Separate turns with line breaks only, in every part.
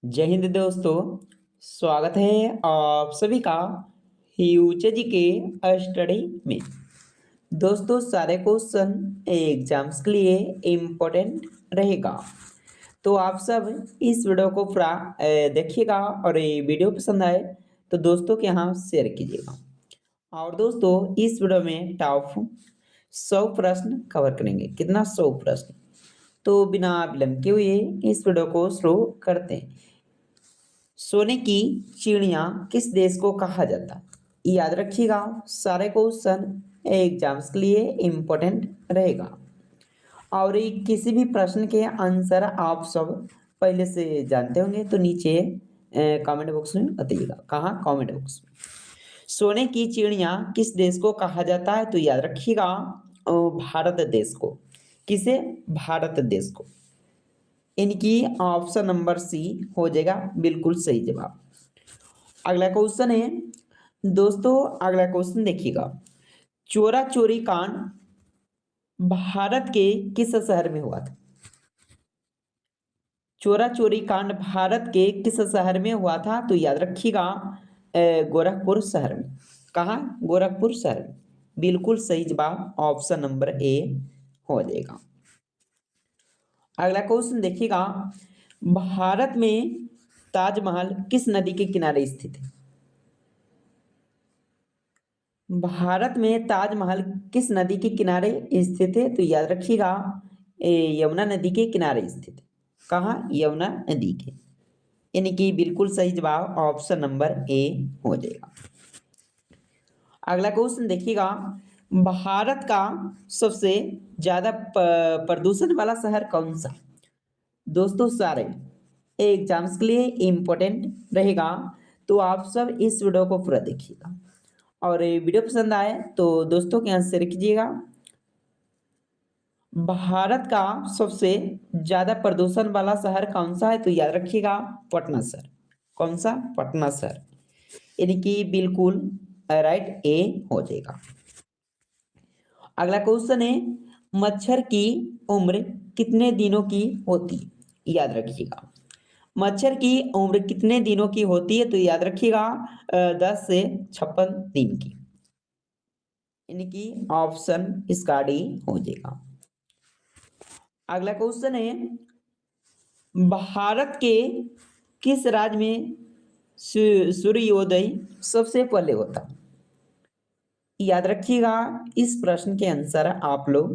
जय हिंद दोस्तों। स्वागत है आप सभी का फ्यूचर जी के स्टडी में। दोस्तों सारे क्वेश्चन एग्जाम्स के लिए इम्पोर्टेंट रहेगा, तो आप सब इस वीडियो को पूरा देखिएगा और ये वीडियो पसंद आए तो दोस्तों के यहाँ शेयर कीजिएगा। और दोस्तों इस वीडियो में टॉप 100 प्रश्न कवर करेंगे। कितना? 100 प्रश्न। तो बिना विलंब के हुए इस वीडियो को शुरू करते हैं। सोने की चिड़िया किस देश को कहा जाता है? याद रखिएगा, सारे क्वेश्चन एग्जाम्स के लिए इम्पोर्टेंट रहेगा। और ये किसी भी प्रश्न के आंसर आप सब पहले से जानते होंगे तो नीचे कमेंट बॉक्स में बताइएगा। कहाँ? कमेंट बॉक्स में। सोने की चिड़िया किस देश को कहा जाता है? तो याद रखिएगा, भारत देश को। किसे? भारत देश को। इनकी ऑप्शन नंबर सी हो जाएगा बिल्कुल सही जवाब। अगला क्वेश्चन है दोस्तों, अगला क्वेश्चन देखिएगा। चोरा चोरी कांड भारत के किस शहर में हुआ था? चोरा चोरी कांड भारत के किस शहर में हुआ था? तो याद रखिएगा, गोरखपुर शहर में। कहाँ? गोरखपुर शहर में। बिल्कुल सही जवाब ऑप्शन नंबर ए हो जाएगा। अगला क्वेश्चन देखिएगा। भारत में ताजमहल किस नदी के किनारे स्थित है? भारत में ताजमहल किस नदी के किनारे स्थित है? तो याद रखिएगा, यमुना नदी के किनारे स्थित है। कहाँ? यमुना नदी के। यानी कि बिल्कुल सही जवाब ऑप्शन नंबर ए हो जाएगा। अगला क्वेश्चन देखिएगा। भारत का सबसे ज्यादा प्रदूषण वाला शहर कौन सा? दोस्तों सारे एग्जाम्स के लिए इम्पोर्टेंट रहेगा, तो आप सब इस वीडियो को पूरा देखिएगा। और ये वीडियो पसंद आए तो दोस्तों के यहाँ शेयर कीजिएगा। भारत का सबसे ज्यादा प्रदूषण वाला शहर कौन सा है? तो याद रखिएगा, पटना शहर। कौन सा? पटना शहर। यानी कि बिल्कुल राइट ए हो जाएगा। अगला क्वेश्चन है, मच्छर की उम्र कितने दिनों की होती है? याद रखिएगा, मच्छर की उम्र कितने दिनों की होती है? तो याद रखिएगा, 10 से 56 दिन की। यानी कि ऑप्शन इसका डी हो जाएगा। अगला क्वेश्चन है, भारत के किस राज्य में सूर्योदय सबसे पहले होता है? याद रखिएगा, इस प्रश्न के आंसर आप लोग,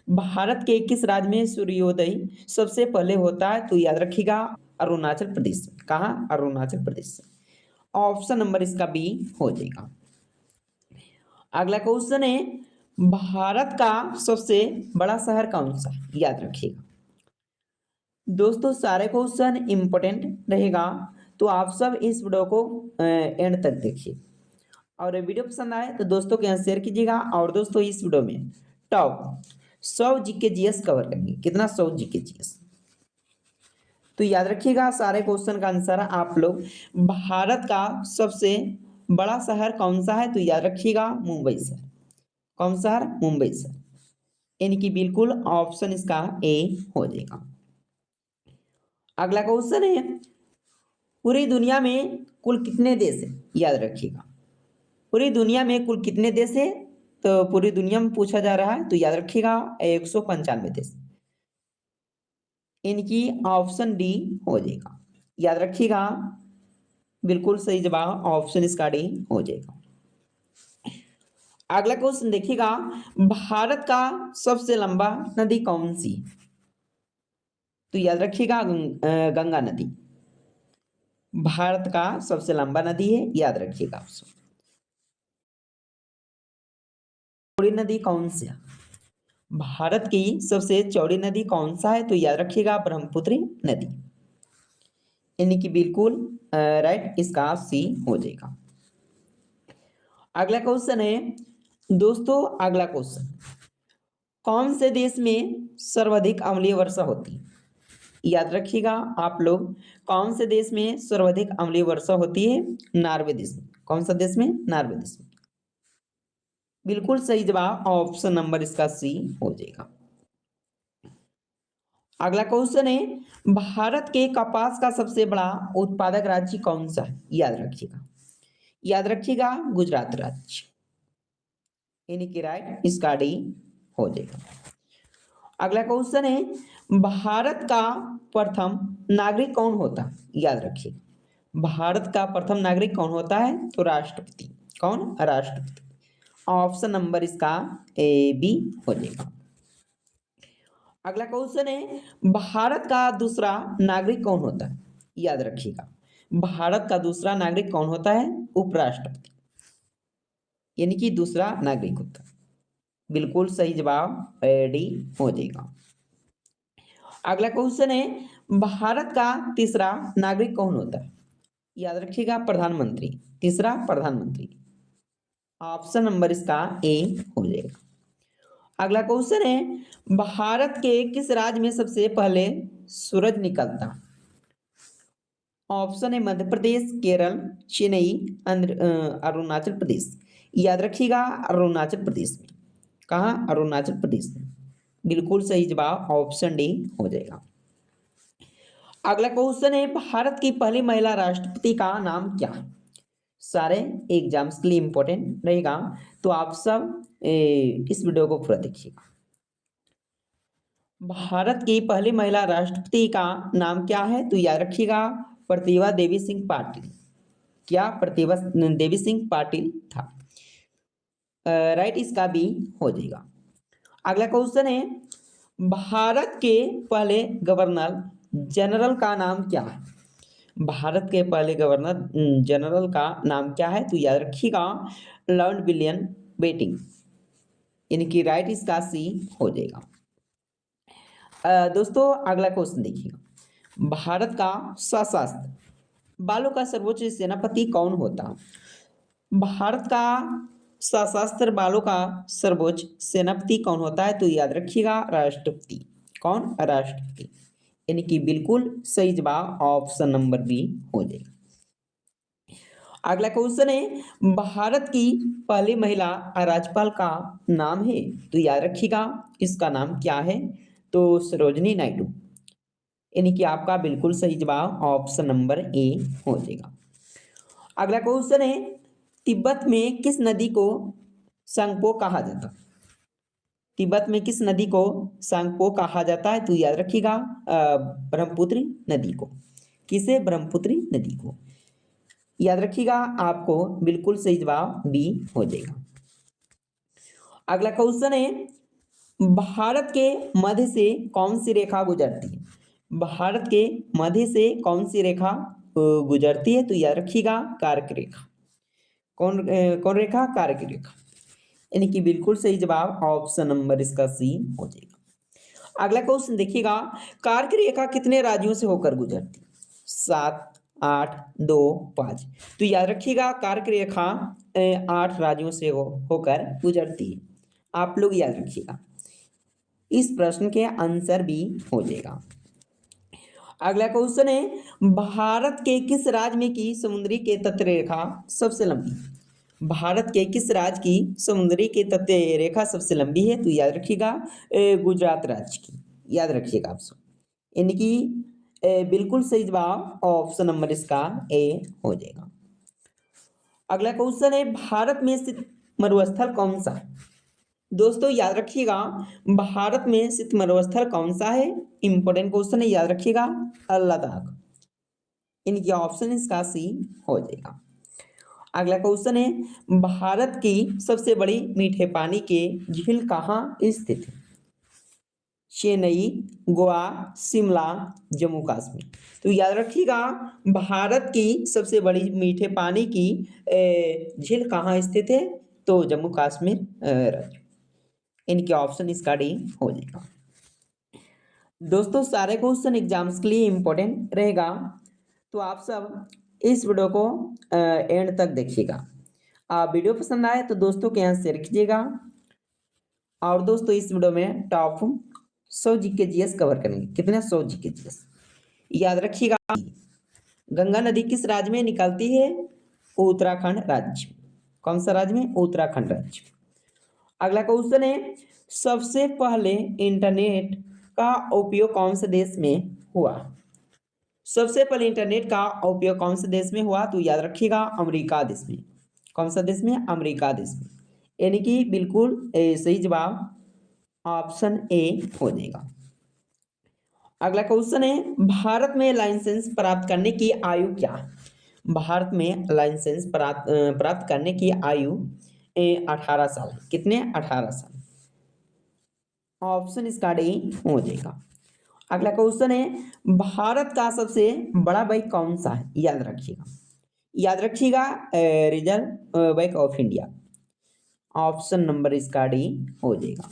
भारत के किस राज्य में सूर्योदय सबसे पहले होता है? तो याद रखिएगा, अरुणाचल प्रदेश। कहाँ? अरुणाचल प्रदेश। ऑप्शन नंबर इसका बी हो जाएगा। अगला क्वेश्चन है, भारत का सबसे बड़ा शहर कौन सा? याद रखिएगा। दोस्तों सारे क्वेश्चन इंपॉर्टेंट रहेगा, तो आप सब इस वीडियो को एंड तक देखिए। और वीडियो पसंद आए तो दोस्तों के यहाँ शेयर कीजिएगा। और दोस्तों इस वीडियो में टॉप 100 जीके जीएस कवर करेंगे। कितना? 100 जीके जीएस। तो याद रखिएगा, सारे क्वेश्चन का आंसर आप लोग, भारत का सबसे बड़ा शहर कौन सा है? तो याद रखिएगा, मुंबई शहर। कौन सा शहर? मुंबई शहर। यानी कि बिल्कुल ऑप्शन इसका ए हो जाएगा। अगला क्वेश्चन है, पूरी दुनिया में कुल कितने देश है? याद रखिएगा, पूरी दुनिया में कुल कितने देश है? तो पूरी दुनिया में पूछा जा रहा है, तो याद रखिएगा 195 देश। इनकी ऑप्शन डी हो जाएगा। याद रखिएगा, बिल्कुल सही जवाब ऑप्शन इसका डी हो जाएगा। अगला क्वेश्चन देखिएगा, भारत का सबसे लंबा नदी कौन सी? तो याद रखिएगा, गंगा नदी भारत का सबसे लंबा नदी है। याद रखिएगा आप सब। चौड़ी नदी कौन सी है? भारत की सबसे चौड़ी नदी कौन सा है? तो याद रखिएगा, ब्रह्मपुत्र नदी। यानी कि बिल्कुल राइट इसका सी हो जाएगा। अगला क्वेश्चन है दोस्तों, अगला क्वेश्चन, कौन से देश में सर्वाधिक अम्लीय वर्षा होती है? याद रखिएगा आप लोग, कौन से देश में सर्वाधिक अम्लीय वर्षा होती है? नॉर्वे देश में। कौन सा देश में? नॉर्वे देश में। बिल्कुल सही जवाब ऑप्शन नंबर इसका सी हो जाएगा। अगला क्वेश्चन है, भारत के कपास का सबसे बड़ा उत्पादक राज्य कौन सा है? याद रखिएगा, याद रखिएगा, गुजरात राज्य, यानी कि राइट इसका डी हो जाएगा। अगला क्वेश्चन है, भारत का प्रथम नागरिक कौन होता है? याद रखिए, भारत का प्रथम नागरिक कौन होता है? तो राष्ट्रपति। कौन? राष्ट्रपति। ऑप्शन नंबर इसका ए बी हो जाएगा। अगला क्वेश्चन है, भारत का दूसरा नागरिक कौन होता है? याद रखिएगा, भारत का दूसरा नागरिक कौन होता है? उपराष्ट्रपति, यानी कि दूसरा नागरिक होता है। बिल्कुल सही जवाब डी हो जाएगा। अगला क्वेश्चन है, भारत का तीसरा नागरिक कौन होता है? याद रखिएगा, प्रधानमंत्री, तीसरा प्रधानमंत्री। ऑप्शन नंबर इसका ए हो जाएगा। अगला क्वेश्चन है, भारत के किस राज्य में सबसे पहले सूरज निकलता? ऑप्शन है मध्य प्रदेश, केरल, चेन्नई, अरुणाचल प्रदेश। याद रखिएगा, अरुणाचल प्रदेश में। कहाँ? अरुणाचल प्रदेश में। बिल्कुल सही जवाब ऑप्शन डी हो जाएगा। अगला क्वेश्चन है, भारत की पहली महिला राष्ट्रपति का नाम क्या है? सारे एग्जाम्स के लिए इंपॉर्टेंट रहेगा, तो आप सब इस वीडियो को पूरा देखिएगा। भारत की पहली महिला राष्ट्रपति का नाम क्या है? तो याद रखिएगा, प्रतिभा देवी सिंह पाटिल। क्या? प्रतिभा देवी सिंह पाटिल था। राइट इसका बी हो जाएगा। अगला क्वेश्चन है, भारत के पहले गवर्नर जनरल का नाम क्या है? भारत के पहले गवर्नर जनरल का नाम क्या है? तो याद रखिएगा, लॉर्ड विलियम बेंटिंक, यानी कि राइट इसका सी हो जाएगा। दोस्तों अगला क्वेश्चन देखिएगा, भारत का सशस्त्र बालों का सर्वोच्च सेनापति कौन होता? भारत का सशस्त्र बालों का सर्वोच्च सेनापति कौन होता है? तो याद रखिएगा, राष्ट्रपति। कौन? राष्ट्रपति, यानी कि बिल्कुल सही जवाब ऑप्शन नंबर बी हो जाएगा। अगला क्वेश्चन है, भारत की पहली महिला राज्यपाल का नाम है? तो याद रखिएगा, इसका नाम क्या है? तो सरोजनी नायडू, यानी कि आपका बिल्कुल सही जवाब ऑप्शन नंबर ए हो जाएगा। अगला क्वेश्चन है, तिब्बत में किस नदी को सांगपो कहा जाता है? तिब्बत में किस नदी को सांगपो कहा जाता है? तो याद रखिएगा, ब्रह्मपुत्र नदी को। किसे? ब्रह्मपुत्र नदी को। याद रखिएगा, आपको बिल्कुल सही जवाब बी हो जाएगा। अगला क्वेश्चन है, भारत के मध्य से कौन सी रेखा गुजरती है? भारत के मध्य से कौन सी रेखा गुजरती है? तो याद रखिएगा, कारक रेखा। कौन रेखा? कारक रेखा, यानी कि बिल्कुल सही जवाब ऑप्शन नंबर इसका सी हो जाएगा। अगला क्वेश्चन देखिएगा, कारक रेखा कितने राज्यों से होकर गुजरती है? 7, 8, 2, 5। तो याद रखिएगा, कारक रेखा 8 राज्यों से होकर गुजरती है। आप लोग याद रखिएगा, इस प्रश्न के आंसर भी हो जाएगा। अगला क्वेश्चन है, भारत के किस राज्य में की समुद्री के तट रेखा सबसे लंबी? भारत के किस राज्य की समुद्री के तट रेखा सबसे लंबी है? तो याद रखिएगा, गुजरात राज्य की। याद रखिएगा आप सब, यानी कि बिल्कुल सही जवाब ऑप्शन नंबर इसका ए हो जाएगा। अगला क्वेश्चन है, भारत में स्थित मरुस्थल कौन सा है? दोस्तों याद रखिएगा, भारत में स्थित मरुस्थल कौन सा है? इंपॉर्टेंट क्वेश्चन है, याद रखिएगा, लद्दाख, इनकी ऑप्शन इसका सी हो जाएगा। अगला क्वेश्चन है, भारत की सबसे बड़ी मीठे पानी के झील कहाँ स्थित है? चेन्नई, गोवा, शिमला, जम्मू कश्मीर। तो याद रखिएगा, भारत की सबसे बड़ी मीठे पानी की झील कहाँ स्थित है? तो जम्मू कश्मीर राज्य, इनके ऑप्शन इसका डी हो जाएगा। दोस्तों सारे क्वेश्चन एग्जाम्स के लिए इंपॉर्टेंट रहेगा, तो आप सब इस वीडियो को एंड तक देखिएगा। वीडियो पसंद आए तो दोस्तों के यहाँ शेयर कीजिएगा। और दोस्तों इस वीडियो में टॉप 100 जीके जीएस कवर करेंगे। कितने? 100 जीके जीएस। याद रखिएगा, गंगा नदी किस राज्य में निकलती है? उत्तराखंड राज्य। कौन सा राज्य में? उत्तराखंड राज्य। अगला क्वेश्चन है, सबसे पहले इंटरनेट का उपयोग कौन से देश में हुआ? सबसे पहले इंटरनेट का उपयोग कौन से देश में हुआ? तो याद रखिएगा अमेरिका देश में। कौन सा देश में? अमेरिका देश में। यानी कि बिल्कुल सही जवाब ऑप्शन ए हो जाएगा। अगला क्वेश्चन है, भारत में लाइसेंस प्राप्त करने की आयु क्या है? भारत में लाइसेंस प्राप्त करने की आयु 18 साल। कितने? 18 साल। ऑप्शन इसका डी हो जाएगा। अगला क्वेश्चन है, भारत का सबसे बड़ा बैंक कौन सा है? याद रखिएगा। याद रखिएगा reserve bank of India. Option number इसका डी हो जाएगा।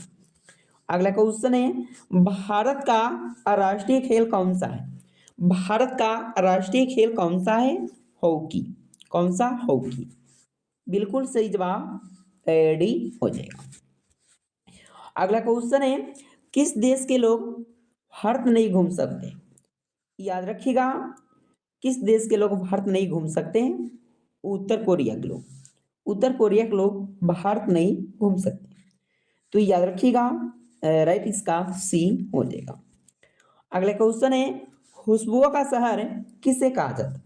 अगला क्वेश्चन है, भारत का राष्ट्रीय खेल कौन सा है? भारत का राष्ट्रीय खेल कौन सा है? हॉकी। कौन सा? हॉकी। बिल्कुल सही जवाब डी हो जाएगा। अगला क्वेश्चन है, किस देश के लोग भारत नहीं घूम सकते? याद रखिएगा, किस देश के लोग भारत नहीं घूम सकते हैं? उत्तर कोरिया के लोग। उत्तर कोरिया के लोग भारत नहीं घूम सकते। तो याद रखिएगा राइट इसका सी हो जाएगा। अगला क्वेश्चन है, खुशबुओं का शहर किसे कहा जाता है?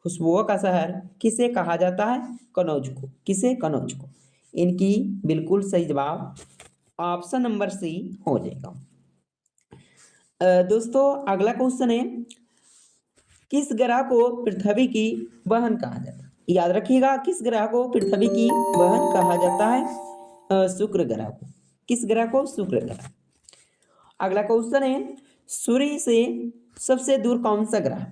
खुशबुओं का शहर किसे कहा जाता है? कनौज को। किसे? कनौज को। इनकी बिल्कुल सही जवाब ऑप्शन नंबर सी हो जाएगा। दोस्तों अगला क्वेश्चन है, किस ग्रह को पृथ्वी की बहन कहा जाता है? याद रखिएगा, किस ग्रह को पृथ्वी की बहन कहा जाता है? शुक्र ग्रह को। किस ग्रह को? शुक्र ग्रह। अगला क्वेश्चन है, सूर्य से सबसे दूर कौन सा ग्रह?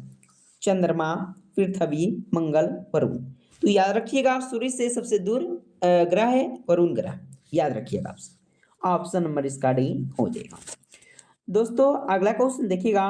चंद्रमा, पृथ्वी, मंगल, वरुण। तो याद रखिएगा, सूर्य से सबसे दूर ग्रह है वरुण ग्रह। याद रखिएगा, ऑप्शन नंबर इसका डी हो जाएगा। दोस्तों अगला क्वेश्चन देखिएगा,